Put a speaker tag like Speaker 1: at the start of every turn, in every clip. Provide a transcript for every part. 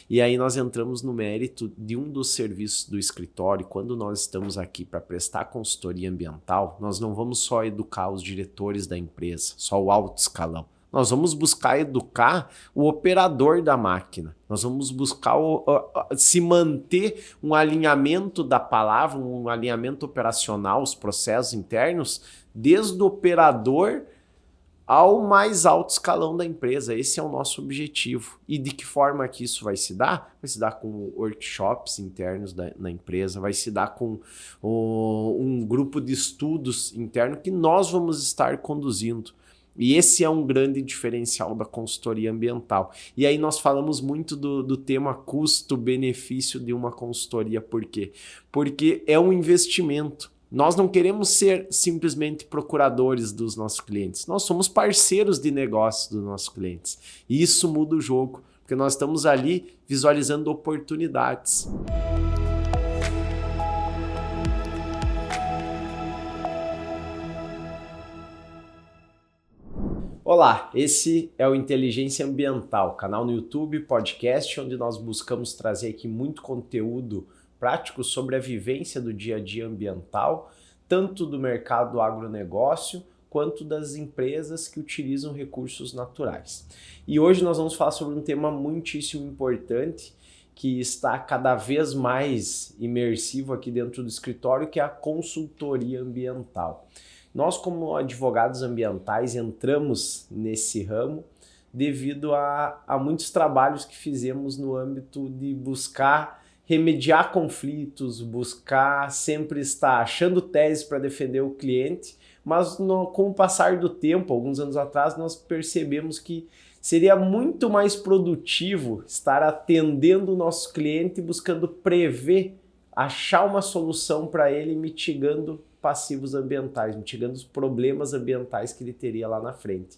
Speaker 1: E aí nós entramos no mérito de um dos serviços do escritório. Quando nós estamos aqui para prestar consultoria ambiental, nós não vamos só educar os diretores da empresa, só o alto escalão. Nós vamos buscar educar o operador da máquina. Nós vamos buscar se manter um alinhamento da palavra, um alinhamento operacional, os processos internos, desde o operador ao mais alto escalão da empresa. Esse é o nosso objetivo. E de que forma que isso vai se dar? Vai se dar com workshops internos na empresa, vai se dar com um grupo de estudos interno que nós vamos estar conduzindo. E esse é um grande diferencial da consultoria ambiental. E aí nós falamos muito do tema custo-benefício de uma consultoria. Por quê? Porque é um investimento. Nós não queremos ser simplesmente procuradores dos nossos clientes. Nós somos parceiros de negócios dos nossos clientes. E isso muda o jogo, porque nós estamos ali visualizando oportunidades. Olá, esse é o Inteligência Ambiental, canal no YouTube, podcast, onde nós buscamos trazer aqui muito conteúdo prático sobre a vivência do dia a dia ambiental, tanto do mercado agronegócio, quanto das empresas que utilizam recursos naturais. E hoje nós vamos falar sobre um tema muitíssimo importante, que está cada vez mais imersivo aqui dentro do escritório, que é a consultoria ambiental. Nós, como advogados ambientais, entramos nesse ramo devido a muitos trabalhos que fizemos no âmbito de buscar remediar conflitos, buscar sempre estar achando teses para defender o cliente, mas com o passar do tempo, alguns anos atrás, nós percebemos que seria muito mais produtivo estar atendendo o nosso cliente, buscando prever, achar uma solução para ele, mitigando passivos ambientais, mitigando os problemas ambientais que ele teria lá na frente.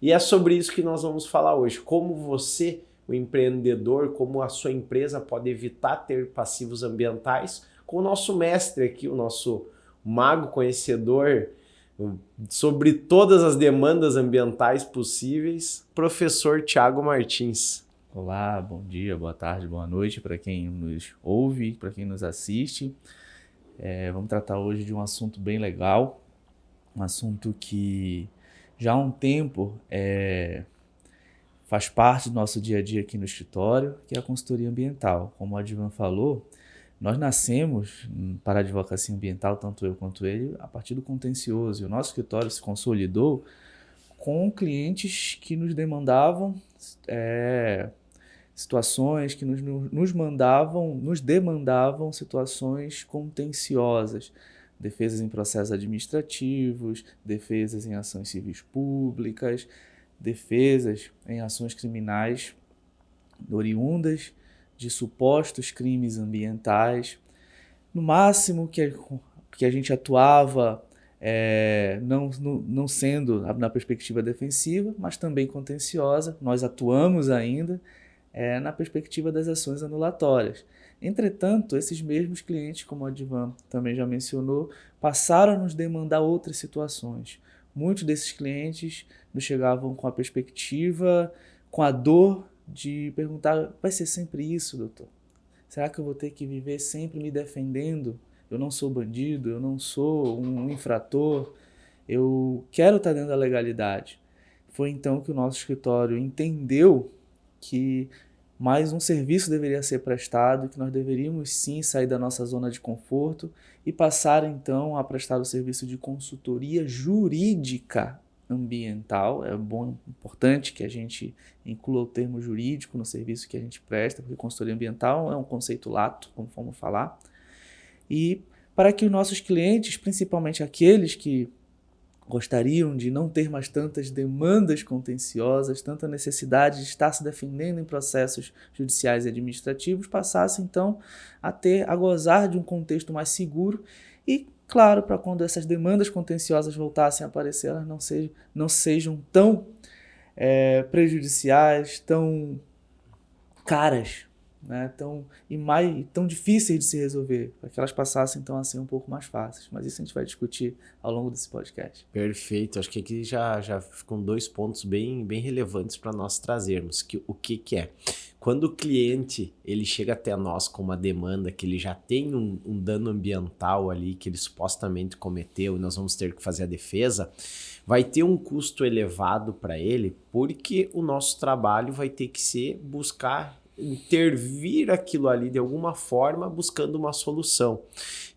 Speaker 1: E é sobre isso que nós vamos falar hoje. Como você, o empreendedor, como a sua empresa pode evitar ter passivos ambientais, com o nosso mestre aqui, o nosso mago conhecedor sobre todas as demandas ambientais possíveis, professor Thiago Martins.
Speaker 2: Olá, bom dia, boa tarde, boa noite para quem nos ouve, para quem nos assiste. Vamos tratar hoje de um assunto bem legal, um assunto que já há um tempo faz parte do nosso dia a dia aqui no escritório, que é a consultoria ambiental. Como o Advan falou, nós nascemos para a advocacia ambiental, tanto eu quanto ele, a partir do contencioso. E o nosso escritório se consolidou com clientes que nos demandavam situações que nos demandavam situações contenciosas, defesas em processos administrativos, defesas em ações civis públicas, defesas em ações criminais oriundas de supostos crimes ambientais. No máximo que a gente atuava, não sendo na perspectiva defensiva, mas também contenciosa, nós atuamos ainda na perspectiva das ações anulatórias. Entretanto, esses mesmos clientes, como o Advan também já mencionou, passaram a nos demandar outras situações. Muitos desses clientes nos chegavam com a perspectiva, com a dor de perguntar: vai ser sempre isso, doutor? Será que eu vou ter que viver sempre me defendendo? Eu não sou bandido, eu não sou um infrator, eu quero estar dentro da legalidade. Foi então que o nosso escritório entendeu que mais um serviço deveria ser prestado, que nós deveríamos sim sair da nossa zona de conforto e passar então a prestar o serviço de consultoria jurídica ambiental. É importante que a gente inclua o termo jurídico no serviço que a gente presta, porque consultoria ambiental é um conceito lato, como vamos falar. E para que os nossos clientes, principalmente aqueles que gostariam de não ter mais tantas demandas contenciosas, tanta necessidade de estar se defendendo em processos judiciais e administrativos, passassem então a gozar de um contexto mais seguro e, claro, para quando essas demandas contenciosas voltassem a aparecer, elas não sejam tão prejudiciais, tão caras né, tão difíceis de se resolver, para que elas passassem então a ser um pouco mais fáceis. Mas isso a gente vai discutir ao longo desse podcast.
Speaker 1: Perfeito, acho que aqui já ficam 2 pontos bem relevantes para nós trazermos. O que é? Quando o cliente ele chega até nós com uma demanda que ele já tem um dano ambiental ali que ele supostamente cometeu e nós vamos ter que fazer a defesa, vai ter um custo elevado para ele, porque o nosso trabalho vai ter que ser buscar intervir aquilo ali de alguma forma buscando uma solução.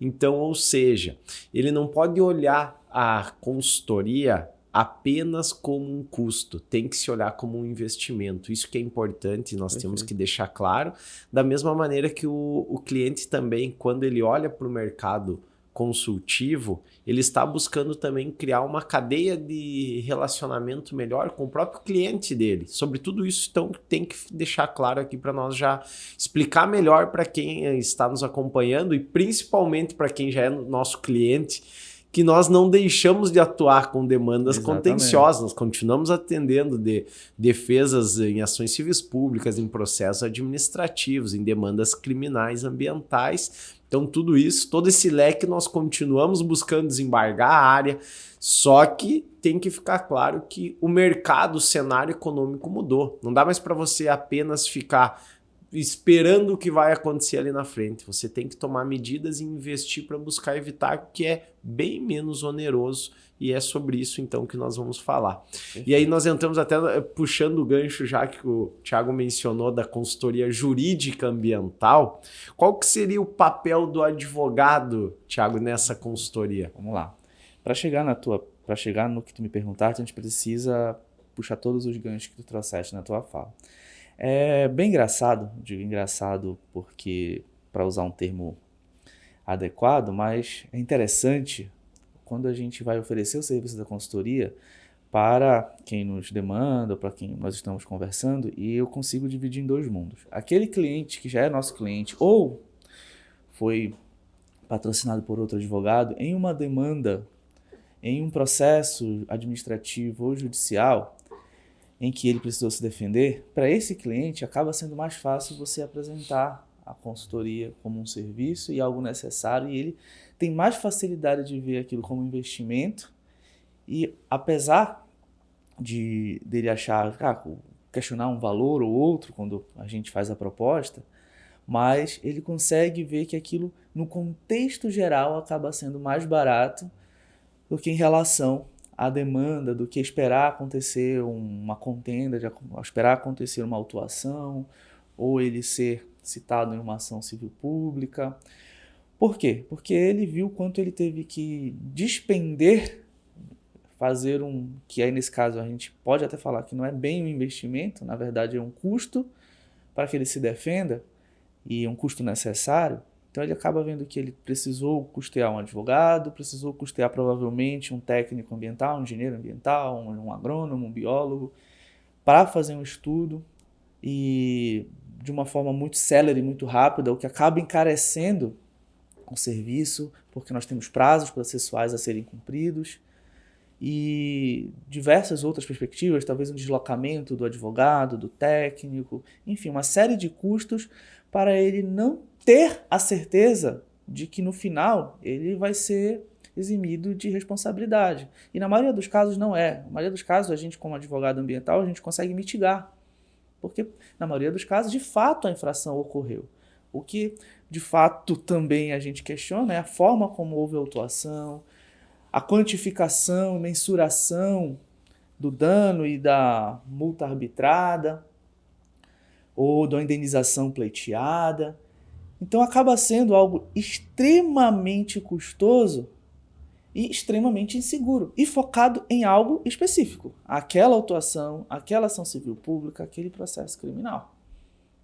Speaker 1: Então, ou seja, ele não pode olhar a consultoria apenas como um custo, tem que se olhar como um investimento. Isso que é importante, nós temos que deixar claro, da mesma maneira que o cliente também, quando ele olha para o mercado consultivo, ele está buscando também criar uma cadeia de relacionamento melhor com o próprio cliente dele. Sobre tudo isso, então, tem que deixar claro aqui para nós já explicar melhor para quem está nos acompanhando e principalmente para quem já é nosso cliente, que nós não deixamos de atuar com demandas contenciosas, nós continuamos atendendo de defesas em ações civis públicas, em processos administrativos, em demandas criminais ambientais. Então tudo isso, todo esse leque nós continuamos buscando desembargar a área, só que tem que ficar claro que o mercado, o cenário econômico mudou. Não dá mais para você apenas ficar esperando o que vai acontecer ali na frente. Você tem que tomar medidas e investir para buscar evitar o que é bem menos oneroso, e é sobre isso então que nós vamos falar. E aí nós entramos até puxando o gancho já que o Thiago mencionou da consultoria jurídica ambiental. Qual que seria o papel do advogado, Thiago, nessa consultoria?
Speaker 2: Vamos lá. Para chegar no que tu me perguntaste, a gente precisa puxar todos os ganchos que tu trouxeste na tua fala. É bem engraçado, digo engraçado porque, para usar um termo adequado, mas é interessante quando a gente vai oferecer o serviço da consultoria para quem nos demanda, para quem nós estamos conversando, e eu consigo dividir em 2 mundos. Aquele cliente que já é nosso cliente ou foi patrocinado por outro advogado em uma demanda, em um processo administrativo ou judicial, em que ele precisou se defender, para esse cliente acaba sendo mais fácil você apresentar a consultoria como um serviço e algo necessário, e ele tem mais facilidade de ver aquilo como investimento, e apesar dele achar, questionar um valor ou outro quando a gente faz a proposta, mas ele consegue ver que aquilo, no contexto geral, acaba sendo mais barato do que em relação à demanda, do que esperar acontecer uma contenda, esperar acontecer uma autuação, ou ele ser citado em uma ação civil pública. Por quê? Porque ele viu quanto ele teve que despender, fazer que aí nesse caso a gente pode até falar que não é bem um investimento, na verdade é um custo para que ele se defenda, e um custo necessário. Então ele acaba vendo que ele precisou custear um advogado, precisou custear provavelmente um técnico ambiental, um engenheiro ambiental, um agrônomo, um biólogo, para fazer um estudo, e de uma forma muito célere, muito rápida, o que acaba encarecendo o serviço, porque nós temos prazos processuais a serem cumpridos, e diversas outras perspectivas, talvez um deslocamento do advogado, do técnico, enfim, uma série de custos para ele não ter a certeza de que no final ele vai ser eximido de responsabilidade. E na maioria dos casos não é. Na maioria dos casos a gente, como advogado ambiental, a gente consegue mitigar. Porque na maioria dos casos, de fato, a infração ocorreu. O que de fato também a gente questiona é a forma como houve a autuação, a quantificação, mensuração do dano e da multa arbitrada, ou da indenização pleiteada. Então acaba sendo algo extremamente custoso e extremamente inseguro, e focado em algo específico, aquela autuação, aquela ação civil pública, aquele processo criminal.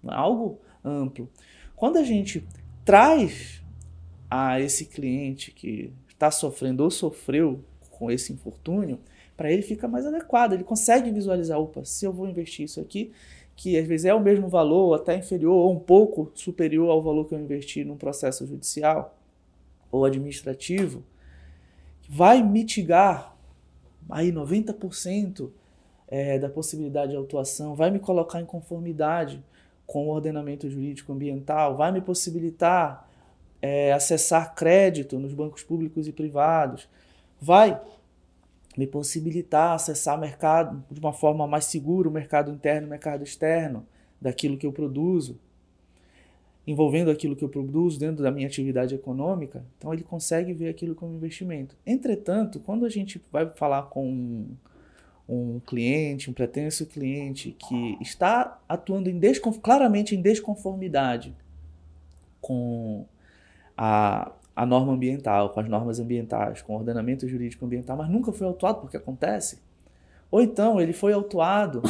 Speaker 2: Não é algo amplo. Quando a gente traz a esse cliente que está sofrendo ou sofreu com esse infortúnio, para ele fica mais adequado, ele consegue visualizar, opa, se eu vou investir isso aqui, que às vezes é o mesmo valor, até inferior ou um pouco superior ao valor que eu investi num processo judicial ou administrativo, vai mitigar aí 90% da possibilidade de autuação, vai me colocar em conformidade com o ordenamento jurídico ambiental, vai me possibilitar acessar crédito nos bancos públicos e privados, vai me possibilitar acessar mercado de uma forma mais segura, o mercado interno e o mercado externo daquilo que eu produzo, envolvendo aquilo que eu produzo dentro da minha atividade econômica. Então ele consegue ver aquilo como investimento. Entretanto, quando a gente vai falar com um cliente, um pretenso cliente que está atuando claramente em desconformidade com a norma ambiental, com as normas ambientais, com o ordenamento jurídico ambiental, mas nunca foi autuado, porque acontece. Ou então ele foi autuado,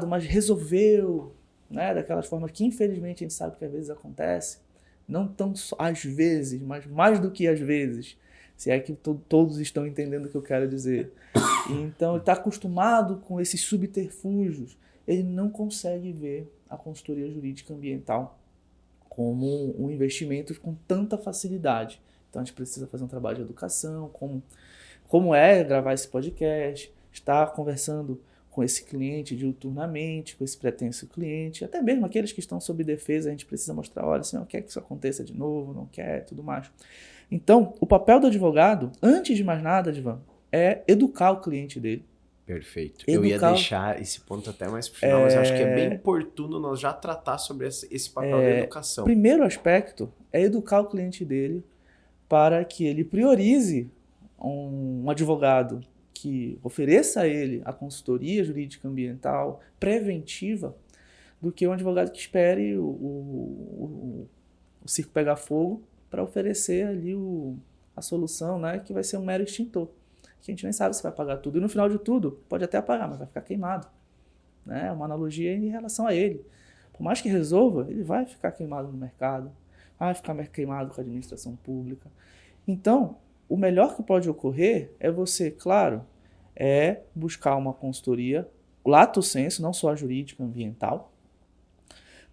Speaker 2: mas resolveu, né, daquelas formas que infelizmente a gente sabe que às vezes acontece, não tão só às vezes, mas mais do que às vezes, se é que todos estão entendendo o que eu quero dizer. Então ele está acostumado com esses subterfúgios, ele não consegue ver a consultoria jurídica ambiental como um investimento com tanta facilidade. Então a gente precisa fazer um trabalho de educação, como é gravar esse podcast, estar conversando com esse cliente diuturnamente, com esse pretenso cliente, até mesmo aqueles que estão sob defesa, a gente precisa mostrar, olha, você não quer que isso aconteça de novo, não quer, tudo mais. Então, o papel do advogado, antes de mais nada, Divan, é educar o cliente dele.
Speaker 1: Perfeito. Eu ia deixar esse ponto até mais pro final, mas eu acho que é bem oportuno nós já tratar sobre esse papel da educação.
Speaker 2: O primeiro aspecto é educar o cliente dele para que ele priorize um advogado que ofereça a ele a consultoria jurídica ambiental preventiva do que um advogado que espere o circo pegar fogo para oferecer ali a solução, né, que vai ser um mero extintor. Que a gente nem sabe se vai apagar tudo. E no final de tudo, pode até apagar, mas vai ficar queimado. Né? Uma analogia em relação a ele. Por mais que resolva, ele vai ficar queimado no mercado, vai ficar queimado com a administração pública. Então, o melhor que pode ocorrer é você, claro, buscar uma consultoria lato sensu, não só a jurídica, ambiental,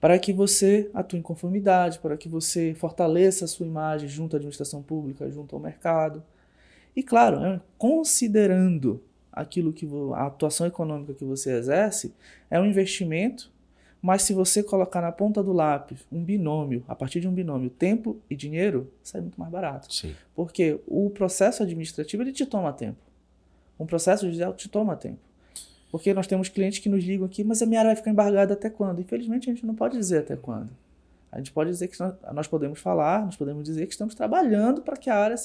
Speaker 2: para que você atue em conformidade, para que você fortaleça a sua imagem junto à administração pública, junto ao mercado. E claro, considerando aquilo que a atuação econômica que você exerce, é um investimento, mas se você colocar na ponta do lápis um binômio, a partir de um binômio, tempo e dinheiro, sai muito mais barato.
Speaker 1: Sim.
Speaker 2: Porque o processo administrativo ele te toma tempo. Um processo judicial te toma tempo. Porque nós temos clientes que nos ligam aqui, mas a minha área vai ficar embargada até quando? Infelizmente a gente não pode dizer até quando. A gente pode dizer que nós podemos falar, nós podemos dizer que estamos trabalhando para que a área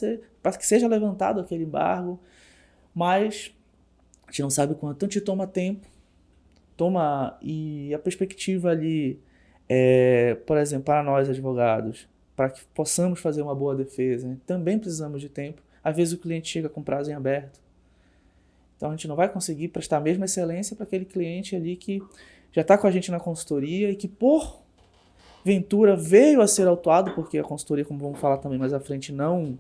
Speaker 2: para que seja levantado aquele embargo, mas a gente não sabe quanto. Então te toma tempo, e a perspectiva ali, por exemplo, para nós advogados, para que possamos fazer uma boa defesa, né, também precisamos de tempo. Às vezes o cliente chega com prazo em aberto. Então a gente não vai conseguir prestar a mesma excelência para aquele cliente ali que já está com a gente na consultoria e que por ventura veio a ser autuado, porque a consultoria, como vamos falar também mais à frente, não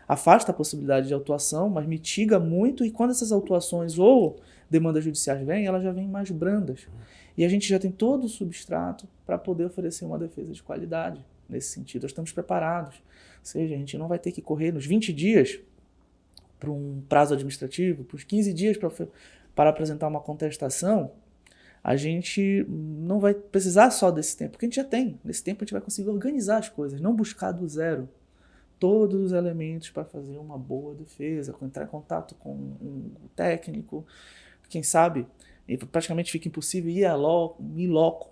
Speaker 2: afasta a possibilidade de autuação, mas mitiga muito, e quando essas autuações ou demandas judiciais vêm, elas já vêm mais brandas. E a gente já tem todo o substrato para poder oferecer uma defesa de qualidade nesse sentido. Nós estamos preparados. Ou seja, a gente não vai ter que correr nos 20 dias para um prazo administrativo, para os 15 dias para apresentar uma contestação. A gente não vai precisar só desse tempo, porque a gente já tem. Nesse tempo a gente vai conseguir organizar as coisas, não buscar do zero todos os elementos para fazer uma boa defesa, entrar em contato com um técnico, quem sabe, praticamente fica impossível ir in loco,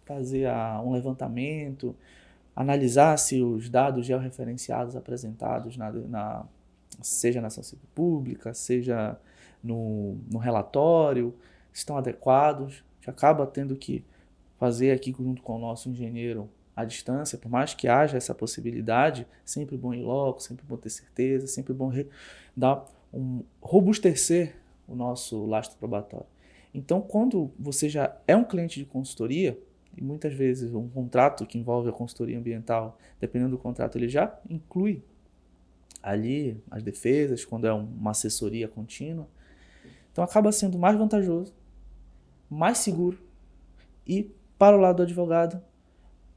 Speaker 2: fazer um levantamento, analisar se os dados georreferenciados apresentados seja na ação civil pública, seja no relatório, estão adequados. A gente acaba tendo que fazer aqui junto com o nosso engenheiro à distância, por mais que haja essa possibilidade, sempre bom ir logo, sempre bom ter certeza, sempre bom robustecer o nosso lastro probatório. Então, quando você já é um cliente de consultoria, e muitas vezes um contrato que envolve a consultoria ambiental, dependendo do contrato, ele já inclui ali as defesas, quando é uma assessoria contínua, então acaba sendo mais vantajoso, mais seguro, e para o lado do advogado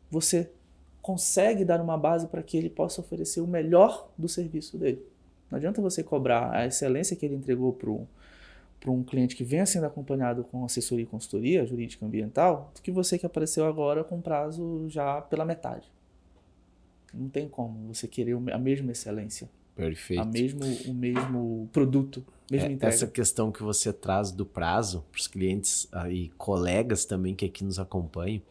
Speaker 2: você consegue dar uma base para que ele possa oferecer o melhor do serviço dele. Não adianta você cobrar a excelência que ele entregou para um cliente que venha sendo acompanhado com assessoria e consultoria jurídica ambiental do que você que apareceu agora com prazo já pela metade. Não tem como você querer a mesma excelência.
Speaker 1: Perfeito.
Speaker 2: O mesmo produto, mesma entrega.
Speaker 1: Essa questão que você traz do prazo para os clientes e colegas também que aqui nos acompanham,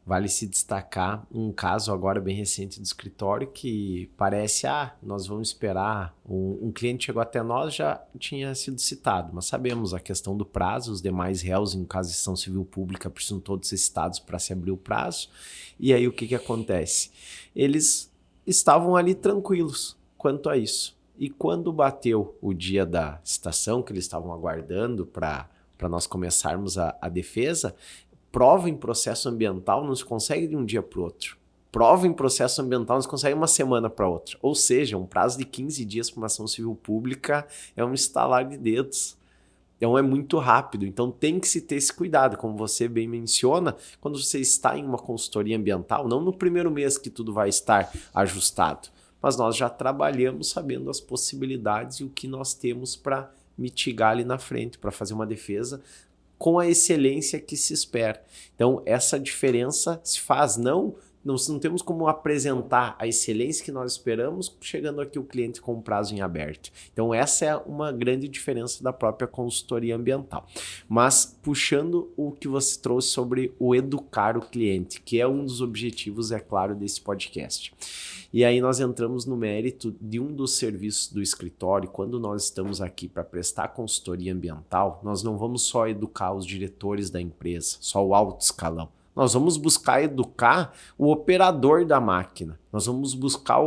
Speaker 1: vale se destacar um caso agora bem recente do escritório que parece, nós vamos esperar, um cliente chegou até nós, já tinha sido citado, mas sabemos a questão do prazo, os demais réus em caso de ação civil pública precisam todos ser citados para se abrir o prazo, e aí o que acontece? Eles estavam ali tranquilos quanto a isso. E quando bateu o dia da citação, que eles estavam aguardando para nós começarmos a defesa, prova em processo ambiental não se consegue de um dia para o outro. Prova em processo ambiental não se consegue uma semana para outra. Ou seja, um prazo de 15 dias para uma ação civil pública é um estalar de dedos. Então é muito rápido, então tem que se ter esse cuidado, como você bem menciona, quando você está em uma consultoria ambiental, não no primeiro mês que tudo vai estar ajustado, mas nós já trabalhamos sabendo as possibilidades e o que nós temos para mitigar ali na frente, para fazer uma defesa com a excelência que se espera. Então, essa diferença se faz, não temos como apresentar a excelência que nós esperamos chegando aqui o cliente com o prazo em aberto. Então, essa é uma grande diferença da própria consultoria ambiental. Mas, puxando o que você trouxe sobre o educar o cliente, que é um dos objetivos, é claro, desse podcast. E aí nós entramos no mérito de um dos serviços do escritório. Quando nós estamos aqui para prestar consultoria ambiental, nós não vamos só educar os diretores da empresa, só o alto escalão. Nós vamos buscar educar o operador da máquina. Nós vamos buscar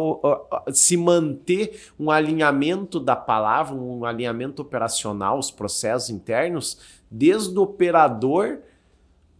Speaker 1: se manter um alinhamento da palavra, um alinhamento operacional, os processos internos, desde o operador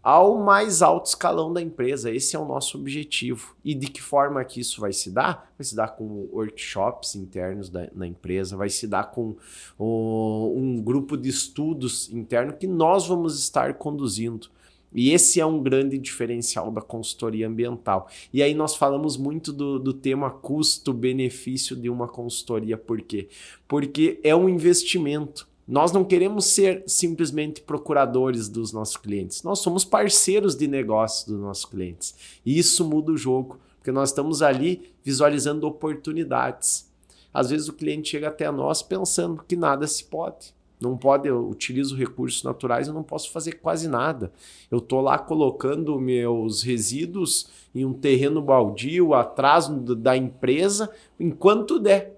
Speaker 1: ao mais alto escalão da empresa. Esse é o nosso objetivo. E de que forma que isso vai se dar? Vai se dar com workshops internos na empresa, vai se dar com um grupo de estudos interno que nós vamos estar conduzindo. E esse é um grande diferencial da consultoria ambiental. E aí nós falamos muito do tema custo-benefício de uma consultoria. Por quê? Porque é um investimento. Nós não queremos ser simplesmente procuradores dos nossos clientes. Nós somos parceiros de negócios dos nossos clientes. E isso muda o jogo, porque nós estamos ali visualizando oportunidades. Às vezes o cliente chega até nós pensando que nada se pode. Não pode, eu utilizo recursos naturais, eu não posso fazer quase nada. Eu estou lá colocando meus resíduos em um terreno baldio, atrás da empresa, enquanto der.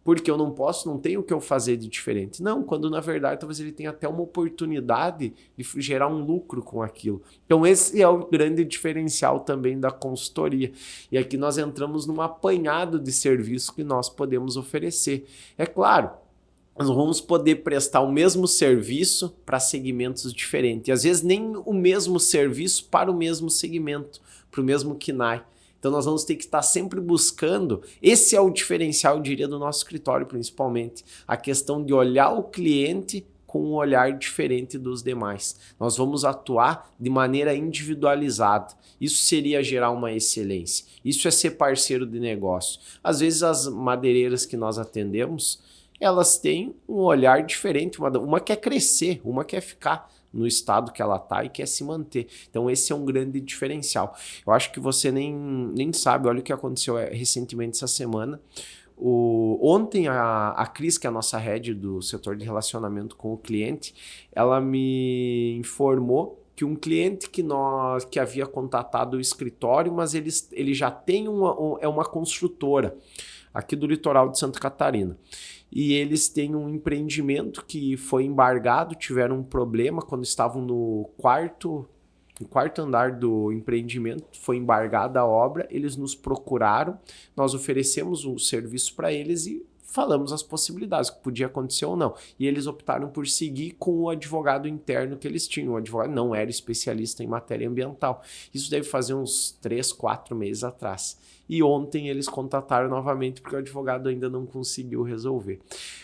Speaker 1: Porque eu não posso, não tenho o que eu fazer de diferente. Não, quando na verdade talvez ele tenha até uma oportunidade de gerar um lucro com aquilo. Então esse é o grande diferencial também da consultoria. E aqui nós entramos num apanhado de serviço que nós podemos oferecer. É claro, nós vamos poder prestar o mesmo serviço para segmentos diferentes. E às vezes nem o mesmo serviço para o mesmo segmento, para o mesmo KNAI. Então nós vamos ter que estar sempre buscando, esse é o diferencial, eu diria, do nosso escritório principalmente, a questão de olhar o cliente com um olhar diferente dos demais. Nós vamos atuar de maneira individualizada. Isso seria gerar uma excelência. Isso é ser parceiro de negócio. Às vezes as madeireiras que nós atendemos, elas têm um olhar diferente, uma quer crescer, uma quer ficar no estado que ela está e quer se manter. Então esse é um grande diferencial. Eu acho que você nem sabe, olha o que aconteceu recentemente essa semana. Ontem a Cris, que é a nossa head do setor de relacionamento com o cliente, ela me informou que um cliente que havia contatado o escritório, mas ele já tem uma construtora aqui do litoral de Santa Catarina. E eles têm um empreendimento que foi embargado, tiveram um problema quando estavam no quarto andar do empreendimento, foi embargada a obra, eles nos procuraram, nós oferecemos um serviço para eles e falamos as possibilidades, que podia acontecer ou não. E eles optaram por seguir com o advogado interno que eles tinham. O advogado não era especialista em matéria ambiental. Isso deve fazer uns 3, 4 meses atrás. E ontem eles contataram novamente porque o advogado ainda não conseguiu resolver.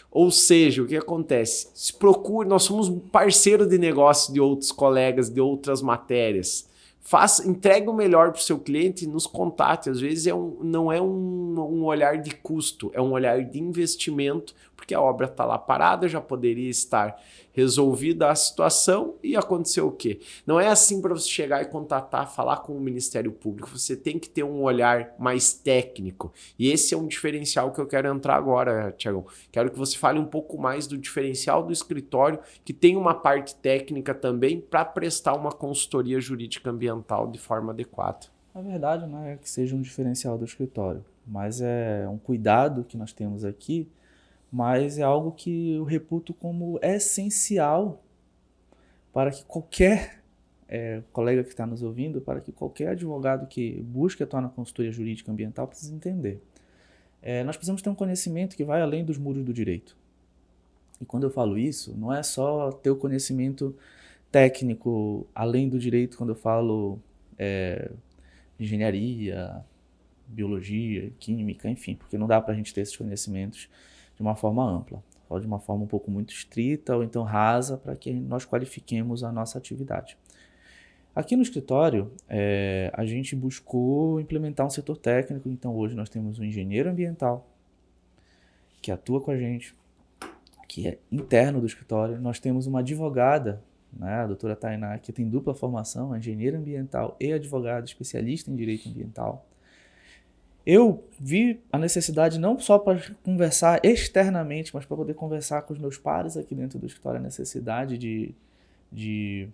Speaker 1: Ou seja, o que acontece? Se procure, nós somos um parceiro de negócio de outros colegas, de outras matérias. Entregue o melhor para o seu cliente e nos contate. Às vezes não é um olhar de custo, é um olhar de investimento, porque a obra está lá parada, já poderia estar resolvida a situação e aconteceu o quê? Não é assim para você chegar e contatar, falar com o Ministério Público, você tem que ter um olhar mais técnico. E esse é um diferencial que eu quero entrar agora, Tiagão. Quero que você fale um pouco mais do diferencial do escritório, que tem uma parte técnica também para prestar uma consultoria jurídica ambiental de forma adequada.
Speaker 2: Na verdade, não é que seja um diferencial do escritório, mas é um cuidado que nós temos aqui, mas é algo que eu reputo como essencial para que qualquer colega que está nos ouvindo, para que qualquer advogado que busque atuar na consultoria jurídica ambiental precise entender. Nós precisamos ter um conhecimento que vai além dos muros do direito. E quando eu falo isso, não é só ter o conhecimento técnico além do direito, quando eu falo engenharia, biologia, química, enfim, porque não dá para a gente ter esses conhecimentos de uma forma ampla, ou de uma forma um pouco muito estrita ou então rasa para que nós qualifiquemos a nossa atividade. Aqui no escritório, a gente buscou implementar um setor técnico, então hoje nós temos um engenheiro ambiental que atua com a gente, que é interno do escritório, nós temos uma advogada, né, a doutora Tainá, que tem dupla formação, engenheira ambiental e advogada especialista em direito ambiental. Eu vi a necessidade não só para conversar externamente, mas para poder conversar com os meus pares aqui dentro do escritório, a necessidade de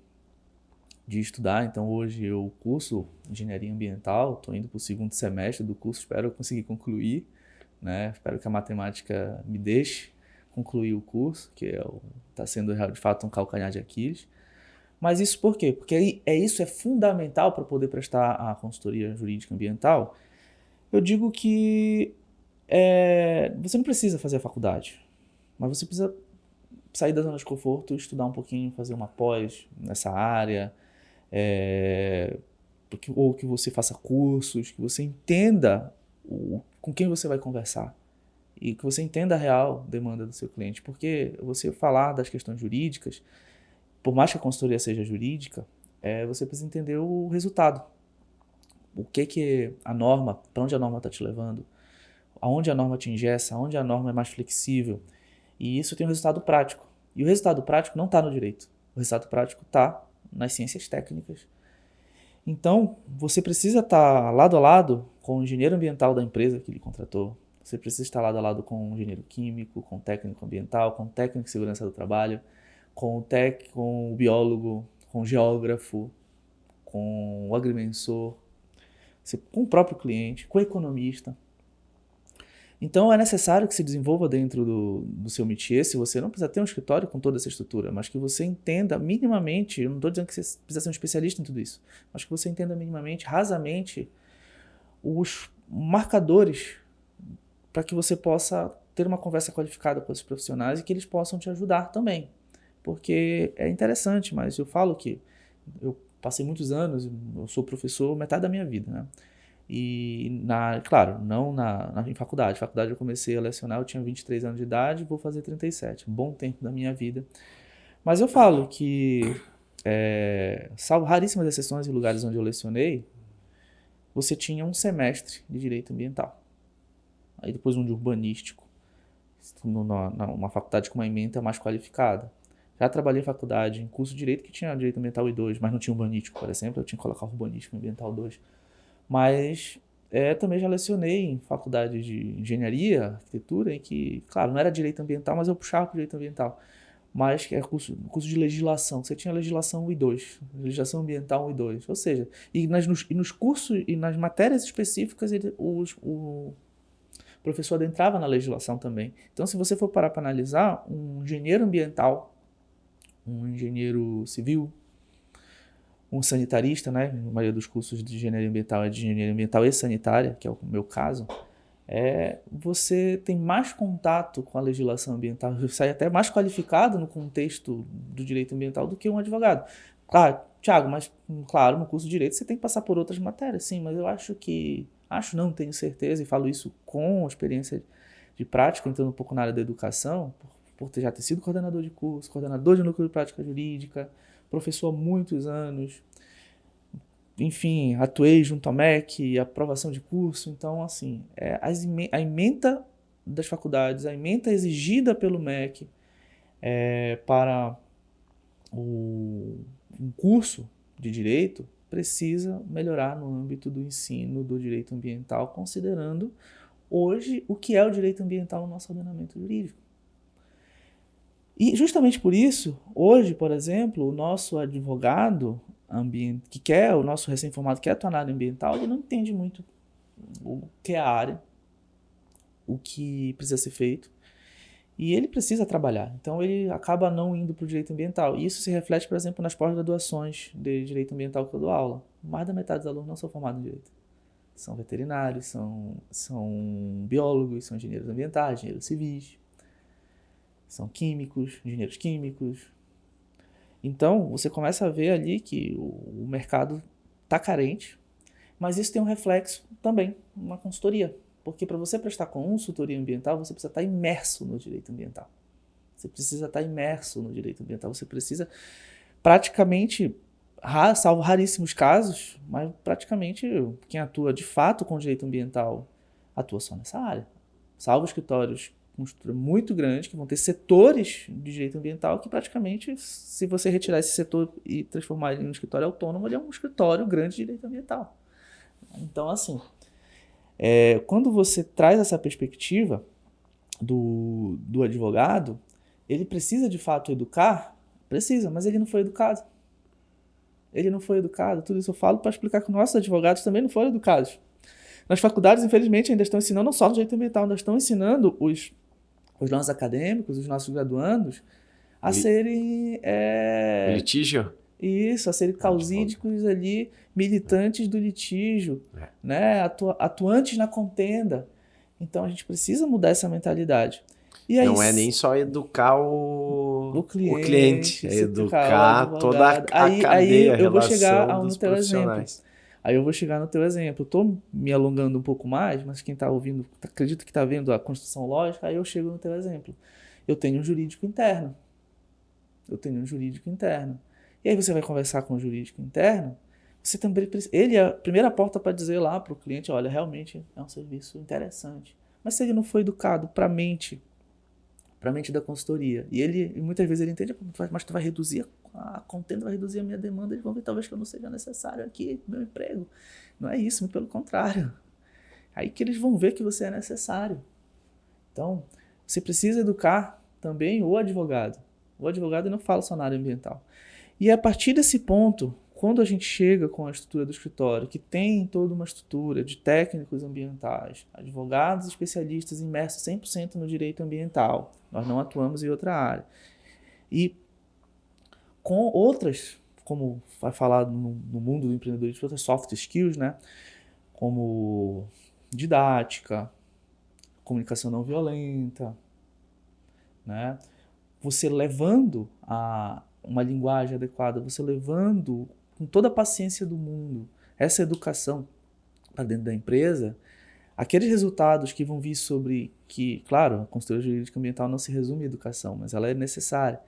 Speaker 2: estudar. Então hoje eu curso engenharia ambiental, estou indo para o 2º semestre do curso, espero conseguir concluir, né? Espero que a matemática me deixe concluir o curso, que está sendo de fato um calcanhar de Aquiles. Mas isso por quê? Porque isso é fundamental para poder prestar a consultoria jurídica ambiental. Eu digo que você não precisa fazer a faculdade, mas você precisa sair da zona de conforto, estudar um pouquinho, fazer uma pós nessa área, ou que você faça cursos, que você entenda com quem você vai conversar e que você entenda a real demanda do seu cliente, porque você falar das questões jurídicas, por mais que a consultoria seja jurídica, você precisa entender o resultado. O que a norma, para onde a norma está te levando, aonde a norma te engessa, aonde a norma é mais flexível. E isso tem um resultado prático. E o resultado prático não está no direito. O resultado prático está nas ciências técnicas. Então, você precisa estar lado a lado com o engenheiro ambiental da empresa que lhe contratou. Você precisa estar lado a lado com o engenheiro químico, com o técnico ambiental, com o técnico de segurança do trabalho, com o biólogo, com o geógrafo, com o agrimensor, com o próprio cliente, com o economista. Então é necessário que se desenvolva dentro do seu métier, se você não precisa ter um escritório com toda essa estrutura, mas que você entenda minimamente, eu não estou dizendo que você precisa ser um especialista em tudo isso, mas que você entenda minimamente, rasamente, os marcadores para que você possa ter uma conversa qualificada com esses profissionais e que eles possam te ajudar também. Porque é interessante, mas eu falo que eu passei muitos anos, eu sou professor metade da minha vida, né? E, claro, não em faculdade. Em faculdade eu comecei a lecionar, eu tinha 23 anos de idade, vou fazer 37. Um bom tempo da minha vida. Mas eu falo que, salvo raríssimas exceções em lugares onde eu lecionei, você tinha um semestre de direito ambiental. Aí depois um de urbanístico. Numa faculdade com uma ementa mais qualificada. Já trabalhei em faculdade, em curso de direito que tinha direito ambiental I2, mas não tinha urbanístico, por exemplo. Eu tinha que colocar urbanístico ambiental 2. Mas também já lecionei em faculdade de engenharia, arquitetura, em que, claro, não era direito ambiental, mas eu puxava para o direito ambiental. Mas que é curso de legislação. Você tinha legislação 1 e 2, legislação ambiental 1 e 2. Ou seja, nos cursos e nas matérias específicas, o professor adentrava na legislação também. Então, se você for parar para analisar, um engenheiro ambiental, um engenheiro civil, um sanitarista, né? A maioria dos cursos de engenharia ambiental é de engenharia ambiental e sanitária, que é o meu caso, você tem mais contato com a legislação ambiental, você sai até mais qualificado no contexto do direito ambiental do que um advogado. Ah, Thiago, mas claro, no curso de direito você tem que passar por outras matérias, sim, mas eu não tenho certeza, e falo isso com experiência de prática, entrando um pouco na área da educação, por já ter sido coordenador de curso, coordenador de núcleo de prática jurídica, professor há muitos anos, enfim, atuei junto ao MEC, aprovação de curso, então, assim, a ementa das faculdades, a ementa exigida pelo MEC para um curso de direito precisa melhorar no âmbito do ensino do direito ambiental, considerando hoje o que é o direito ambiental no nosso ordenamento jurídico. E justamente por isso, hoje, por exemplo, o nosso advogado o nosso recém-formado que quer atuar na área ambiental, ele não entende muito o que é a área, o que precisa ser feito, e ele precisa trabalhar. Então ele acaba não indo para o direito ambiental. E isso se reflete, por exemplo, nas pós-graduações de direito ambiental que eu dou aula. Mais da metade dos alunos não são formados em direito. São veterinários, são biólogos, são engenheiros ambientais, engenheiros civis, são químicos, engenheiros químicos. Então você começa a ver ali que o mercado está carente, mas isso tem um reflexo também na consultoria. Porque para você prestar consultoria ambiental, você precisa estar imerso no direito ambiental. Você precisa estar imerso no direito ambiental. Você precisa praticamente, salvo raríssimos casos, mas praticamente quem atua de fato com direito ambiental atua só nessa área. Salvo escritórios com estrutura muito grande, que vão ter setores de direito ambiental que praticamente, se você retirar esse setor e transformar ele em um escritório autônomo, ele é um escritório grande de direito ambiental. Então, assim, quando você traz essa perspectiva do advogado, ele precisa de fato educar? Precisa, mas ele não foi educado. Ele não foi educado. Tudo isso eu falo para explicar que nossos advogados também não foram educados. Nas faculdades, infelizmente, ainda estão ensinando não só no direito ambiental, ainda estão ensinando os nossos acadêmicos, os nossos graduandos, a serem...
Speaker 1: litígio?
Speaker 2: Isso, a serem causídicos ali, militantes do litígio, né? Atuantes na contenda. Então a gente precisa mudar essa mentalidade. E aí,
Speaker 1: não é nem só educar o cliente, é
Speaker 2: educar
Speaker 1: toda a cadeia,
Speaker 2: aí eu vou chegar
Speaker 1: dos
Speaker 2: no teu
Speaker 1: profissionais.
Speaker 2: exemplo. Aí eu vou chegar no teu exemplo. Eu estou me alongando um pouco mais, mas quem está ouvindo, acredito que está vendo a construção lógica, aí eu chego no teu exemplo. Eu tenho um jurídico interno. E aí você vai conversar com o jurídico interno, você também ele é a primeira porta para dizer lá para o cliente, olha, realmente é um serviço interessante. Mas se ele não foi educado para a mente da consultoria, e muitas vezes ele entende, mas tu vai reduzir a contenda, vai reduzir a minha demanda, eles vão ver talvez que eu não seja necessário aqui no meu emprego. Não é isso, muito pelo contrário. Aí que eles vão ver que você é necessário. Então, você precisa educar também o advogado. O advogado não fala só na área ambiental. E a partir desse ponto, quando a gente chega com a estrutura do escritório, que tem toda uma estrutura de técnicos ambientais, advogados especialistas imersos 100% no direito ambiental, nós não atuamos em outra área. E com outras, como vai falar no mundo do empreendedorismo, outras soft skills, né? Como didática, comunicação não violenta, né? Você levando uma linguagem adequada, você levando com toda a paciência do mundo essa educação para dentro da empresa, aqueles resultados que vão vir sobre que, claro, a consultoria jurídica ambiental não se resume à educação, mas ela é necessária.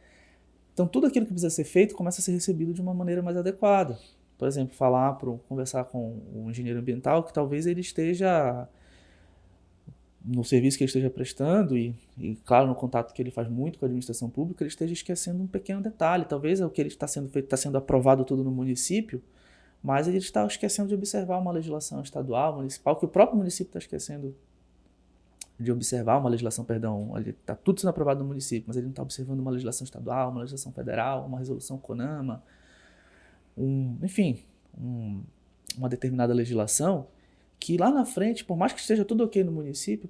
Speaker 2: Então, tudo aquilo que precisa ser feito começa a ser recebido de uma maneira mais adequada. Por exemplo, conversar com um engenheiro ambiental que talvez ele esteja no serviço que ele esteja prestando e, claro, no contato que ele faz muito com a administração pública, ele esteja esquecendo um pequeno detalhe. Talvez o que ele está sendo feito está sendo aprovado tudo no município, mas ele está esquecendo de observar uma legislação estadual, municipal, que o próprio município está esquecendo de observar uma legislação, está tudo sendo aprovado no município, mas ele não está observando uma legislação estadual, uma legislação federal, uma resolução CONAMA, uma determinada legislação, que lá na frente, por mais que esteja tudo ok no município,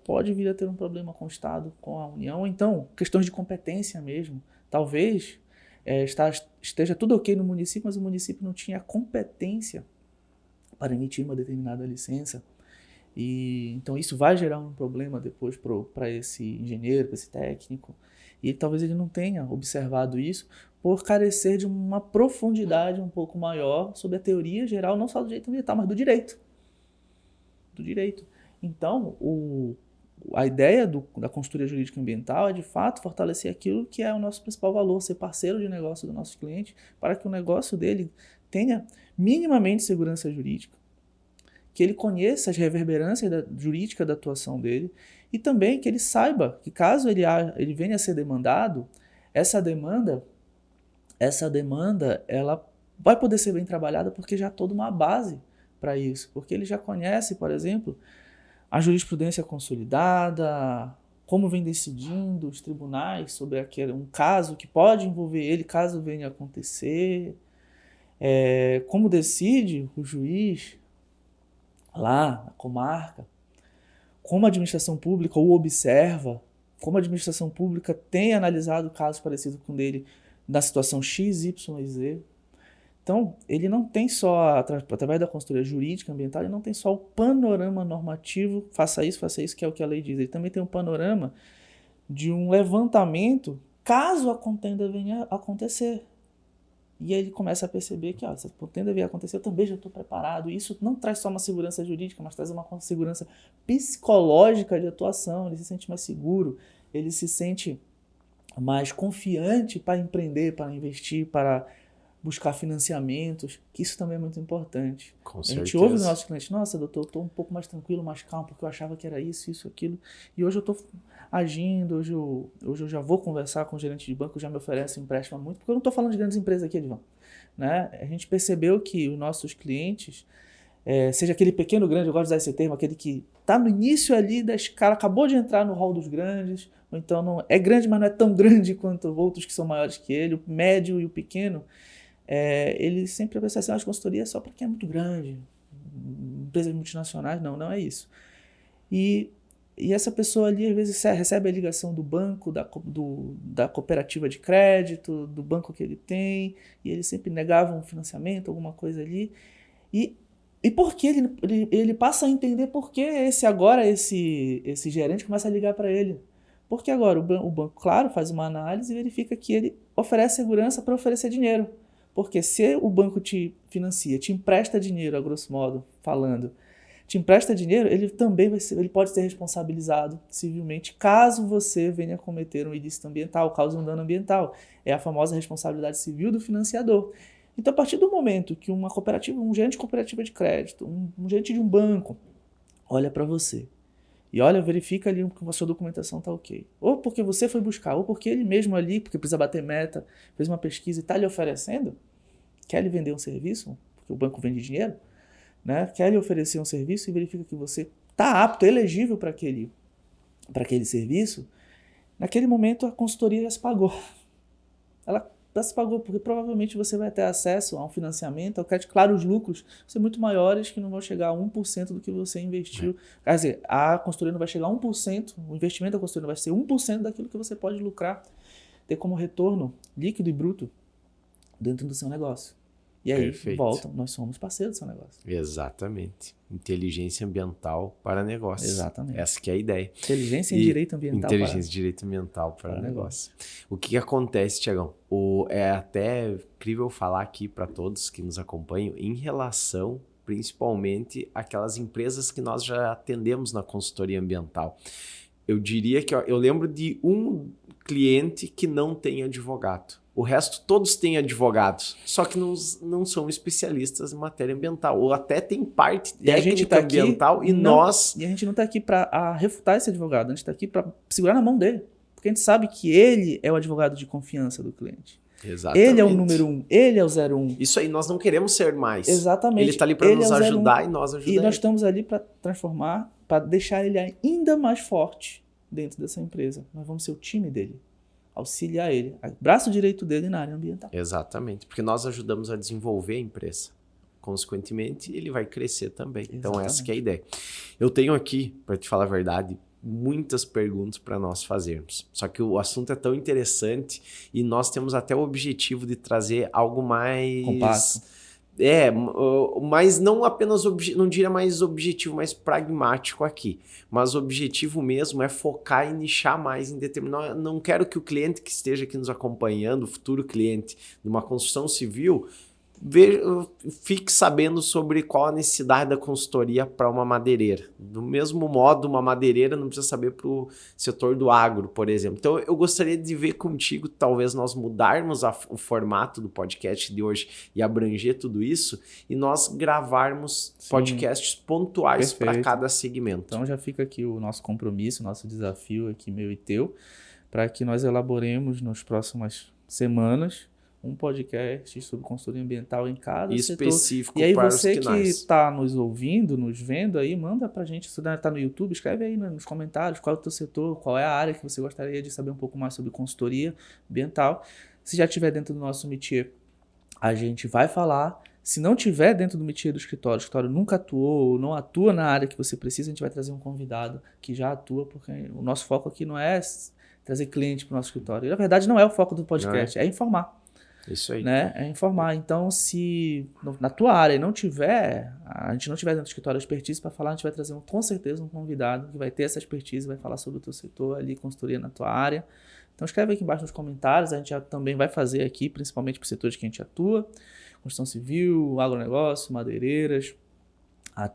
Speaker 2: pode vir a ter um problema com o Estado, com a União. Então, questões de competência mesmo. Talvez esteja tudo ok no município, mas o município não tinha competência para emitir uma determinada licença. E então isso vai gerar um problema depois para esse engenheiro, para esse técnico. E talvez ele não tenha observado isso por carecer de uma profundidade um pouco maior sobre a teoria geral, não só do direito ambiental, mas do direito. Então, a ideia da consultoria jurídica ambiental é, de fato, fortalecer aquilo que é o nosso principal valor, ser parceiro de negócio do nosso cliente, para que o negócio dele tenha minimamente segurança jurídica, que ele conheça as reverberâncias jurídicas da atuação dele e também que ele saiba que caso ele venha a ser demandado, essa demanda ela vai poder ser bem trabalhada porque já há toda uma base para isso, porque ele já conhece, por exemplo, a jurisprudência consolidada, como vem decidindo os tribunais sobre um caso que pode envolver ele caso venha a acontecer, como decide o juiz lá na comarca, como a administração pública o observa, como a administração pública tem analisado casos parecidos com o dele na situação X, Y e Z. Então, ele não tem só, através da consultoria jurídica ambiental, ele não tem só o panorama normativo, faça isso, que é o que a lei diz. Ele também tem um panorama de um levantamento caso a contenda venha a acontecer. E aí ele começa a perceber que, se a contenda vier a acontecer, eu também já estou preparado. E isso não traz só uma segurança jurídica, mas traz uma segurança psicológica de atuação. Ele se sente mais seguro, ele se sente mais confiante para empreender, para investir, para buscar financiamentos, que isso também é muito importante.
Speaker 1: Com certeza.
Speaker 2: A gente ouve dos nossos clientes, nossa, doutor, eu estou um pouco mais tranquilo, mais calmo, porque eu achava que era isso, aquilo, e hoje eu estou agindo, hoje eu já vou conversar com o gerente de banco, já me oferece um empréstimo muito, porque eu não estou falando de grandes empresas aqui, Edvan, né? A gente percebeu que os nossos clientes, seja aquele pequeno grande, eu gosto de usar esse termo, aquele que está no início ali da escala, acabou de entrar no hall dos grandes, ou então não, é grande, mas não é tão grande quanto outros que são maiores que ele, o médio e o pequeno, ele sempre pensa assim, as consultorias só para quem é muito grande, empresas multinacionais, não é isso. E essa pessoa ali às vezes recebe a ligação do banco, da cooperativa de crédito, do banco que ele tem, e ele sempre negava um financiamento, alguma coisa ali, e porque ele passa a entender por que esse gerente começa a ligar para ele. Porque agora o banco, claro, faz uma análise e verifica que ele oferece segurança para oferecer dinheiro. Porque se o banco te financia, te empresta dinheiro, a grosso modo falando, te empresta dinheiro, ele também ele pode ser responsabilizado civilmente caso você venha a cometer um ilícito ambiental, cause um dano ambiental. É a famosa responsabilidade civil do financiador. Então, a partir do momento que uma cooperativa, um gerente de cooperativa de crédito, um gerente de um banco, olha para você e verifica ali que a sua documentação está ok. Ou porque você foi buscar, ou porque ele mesmo ali, porque precisa bater meta, fez uma pesquisa e está lhe oferecendo, quer lhe vender um serviço, porque o banco vende dinheiro, né? Quer lhe oferecer um serviço e verifica que você está apto, elegível para aquele serviço, naquele momento a consultoria já se pagou. Ela já se pagou, porque provavelmente você vai ter acesso a um financiamento, ao crédito. Claro, os lucros vão ser muito maiores, que não vão chegar a 1% do que você investiu. Quer dizer, a consultoria não vai chegar a 1%, o investimento da consultoria vai ser 1% daquilo que você pode lucrar, ter como retorno líquido e bruto dentro do seu negócio. E aí, volta, nós somos parceiros do seu negócio.
Speaker 1: Exatamente. Inteligência ambiental para negócio.
Speaker 2: Exatamente.
Speaker 1: Essa que é a ideia.
Speaker 2: Inteligência em direito ambiental.
Speaker 1: Inteligência em direito ambiental para negócio. O que acontece, Tiagão? É até incrível falar aqui para todos que nos acompanham em relação, principalmente, àquelas empresas que nós já atendemos na consultoria ambiental. Eu diria que eu lembro de um cliente que não tem advogado. O resto, todos têm advogados, só que não são especialistas em matéria ambiental, ou até tem parte técnica ambiental e nós...
Speaker 2: E a gente não está aqui para refutar esse advogado, a gente está aqui para segurar na mão dele, porque a gente sabe que ele é o advogado de confiança do cliente.
Speaker 1: Exatamente.
Speaker 2: Ele é o número 1, ele é o 01.
Speaker 1: Isso aí, nós não queremos ser mais.
Speaker 2: Exatamente.
Speaker 1: Ele está ali para nos ajudar e nós ajudar.
Speaker 2: E nós estamos ali para transformar, para deixar ele ainda mais forte dentro dessa empresa. Nós vamos ser o time dele. Auxiliar ele, braço direito dele na área ambiental.
Speaker 1: Exatamente, porque nós ajudamos a desenvolver a empresa. Consequentemente, ele vai crescer também. Exatamente. Então, essa que é a ideia. Eu tenho aqui, para te falar a verdade, muitas perguntas para nós fazermos. Só que o assunto é tão interessante e nós temos até o objetivo de trazer algo mais...
Speaker 2: compacto.
Speaker 1: Mas não apenas, não diria mais objetivo, mais pragmático aqui. Mas o objetivo mesmo é focar e nichar mais em determinado... Não quero que o cliente que esteja aqui nos acompanhando, o futuro cliente de uma construção civil, fique sabendo sobre qual a necessidade da consultoria para uma madeireira. Do mesmo modo, uma madeireira não precisa saber para o setor do agro, por exemplo. Então, eu gostaria de ver contigo, talvez nós mudarmos o formato do podcast de hoje e abranger tudo isso, e nós gravarmos podcasts pontuais para cada segmento.
Speaker 2: Então, já fica aqui o nosso compromisso, o nosso desafio aqui, meu e teu, para que nós elaboremos nas próximas semanas um podcast sobre consultoria ambiental em cada
Speaker 1: específico
Speaker 2: setor. E aí
Speaker 1: para
Speaker 2: você
Speaker 1: os
Speaker 2: que está nos ouvindo, nos vendo aí, manda pra gente, se está no YouTube, escreve aí nos comentários qual é o teu setor, qual é a área que você gostaria de saber um pouco mais sobre consultoria ambiental. Se já estiver dentro do nosso métier, a gente vai falar. Se não tiver dentro do métier do escritório, o escritório nunca atuou ou não atua na área que você precisa, a gente vai trazer um convidado que já atua, porque o nosso foco aqui não é trazer cliente para o nosso escritório. E, na verdade, não é o foco do podcast, é informar.
Speaker 1: Isso aí.
Speaker 2: Né? É informar. Então, se na tua área a gente não tiver dentro do escritório expertise para falar, a gente vai trazer com certeza um convidado que vai ter essa expertise, vai falar sobre o teu setor ali, consultoria na tua área. Então, escreve aqui embaixo nos comentários, a gente já também vai fazer aqui, principalmente para os setores que a gente atua, construção civil, agronegócio, madeireiras,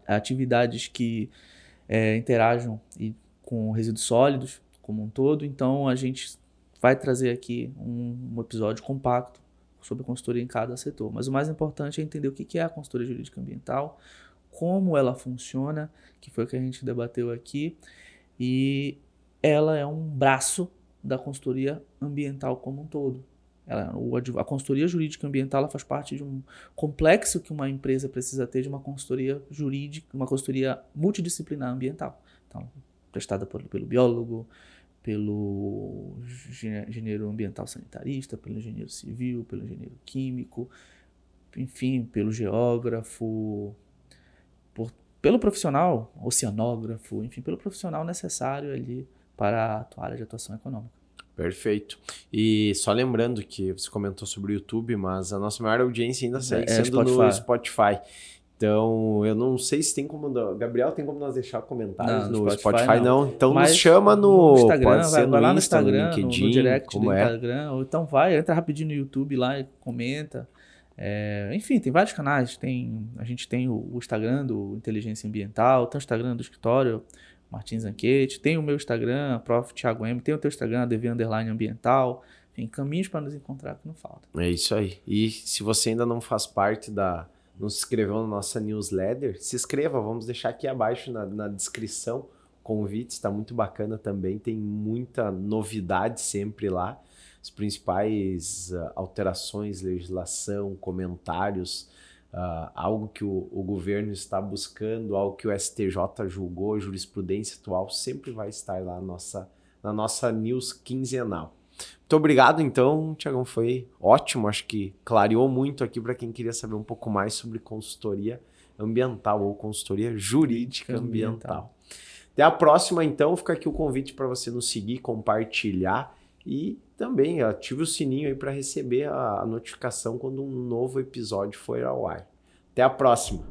Speaker 2: atividades que interajam com resíduos sólidos como um todo. Então, a gente vai trazer aqui um episódio compacto sobre consultoria em cada setor. Mas o mais importante é entender o que é a consultoria jurídica ambiental, como ela funciona, que foi o que a gente debateu aqui, e ela é um braço da consultoria ambiental como um todo. A consultoria jurídica ambiental ela faz parte de um complexo que uma empresa precisa ter de uma consultoria jurídica, uma consultoria multidisciplinar ambiental. Então, prestada pelo biólogo, pelo engenheiro ambiental sanitarista, pelo engenheiro civil, pelo engenheiro químico, enfim, pelo geógrafo, pelo profissional oceanógrafo, enfim, pelo profissional necessário ali para a tua área de atuação econômica.
Speaker 1: Perfeito. E só lembrando que você comentou sobre o YouTube, mas a nossa maior audiência ainda segue sendo no Spotify. Então, eu não sei se tem como... Gabriel, tem como nós deixar comentários no Spotify? Não. Então, mas nos chama no
Speaker 2: Instagram,
Speaker 1: pode ser
Speaker 2: vai lá no
Speaker 1: Insta,
Speaker 2: Instagram,
Speaker 1: no LinkedIn,
Speaker 2: no direct
Speaker 1: como
Speaker 2: do Instagram. Ou então entra rapidinho no YouTube lá e comenta. Enfim, tem vários canais. A gente tem o Instagram do Inteligência Ambiental, tem o Instagram do escritório Martins Anquete, tem o meu Instagram, Prof. Thiago M, tem o teu Instagram, ADV_ambiental. Enfim, caminhos para nos encontrar que não falta.
Speaker 1: É isso aí. E se você ainda não faz parte não se inscreveu na nossa newsletter, se inscreva, vamos deixar aqui abaixo na descrição, convite, está muito bacana também, tem muita novidade sempre lá, as principais alterações, legislação, comentários, algo que o governo está buscando, algo que o STJ julgou, jurisprudência atual, sempre vai estar lá na nossa news quinzenal. Muito obrigado, então, Thiagão, foi ótimo, acho que clareou muito aqui para quem queria saber um pouco mais sobre consultoria ambiental ou consultoria jurídica ambiental. Até a próxima, então, fica aqui o convite para você nos seguir, compartilhar e também ative o sininho aí para receber a notificação quando um novo episódio for ao ar. Até a próxima!